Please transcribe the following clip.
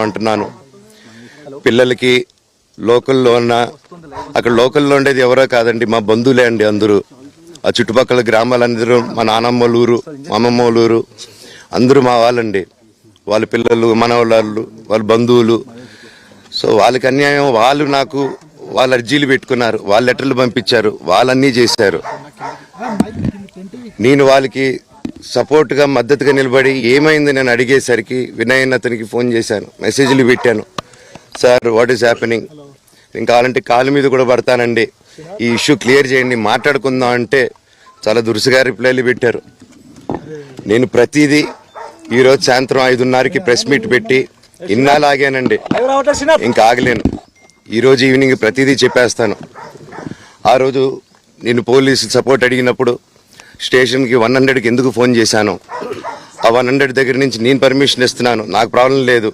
అంటున్నాను. పిల్లలకి లోకల్లో ఉన్న అక్కడ లోకల్లో ఉండేది ఎవరో కాదండి, మా బంధువులే అండి. అందరూ ఆ చుట్టుపక్కల గ్రామాలందరూ మా నానమ్మ ఊరు, మా అమ్మమ్మ ఊరు అందరూ మా వాళ్ళండి. వాళ్ళ పిల్లలు, మనవాళ్ళు, వాళ్ళ బంధువులు. సో వాళ్ళకి అన్యాయం, వాళ్ళు నాకు వాళ్ళ అర్జీలు పెట్టుకున్నారు, వాళ్ళ లెటర్లు పంపించారు, వాళ్ళన్నీ చేశారు. నేను వాళ్ళకి సపోర్ట్గా మద్దతుగా నిలబడి ఏమైంది నేను అడిగేసరికి వినయ్ అతనికి ఫోన్ చేశాను, మెసేజ్లు పెట్టాను. సార్ వాట్ ఈస్ హ్యాపెనింగ్, నేను కావాలంటే కాలు మీద కూడా పడతానండి, ఈ ఇష్యూ క్లియర్ చేయండి, మాట్లాడుకుందాం అంటే చాలా దురుసుగా రిప్లైలు పెట్టారు. నేను ప్రతిదీ ఈరోజు సాయంత్రం 5:30కి ప్రెస్ మీట్ పెట్టి ఇన్నాళ్ళు ఆగానండి, ఇంకా ఆగలేను. ఈరోజు ఈవినింగ్ ప్రతిదీ చెప్పేస్తాను. ఆ రోజు నేను పోలీసు సపోర్ట్ అడిగినప్పుడు స్టేషన్కి 100కి ఎందుకు ఫోన్ చేశాను, ఆ 100 దగ్గర నుంచి నేను పర్మిషన్ ఇస్తున్నాను, నాకు ప్రాబ్లం లేదు,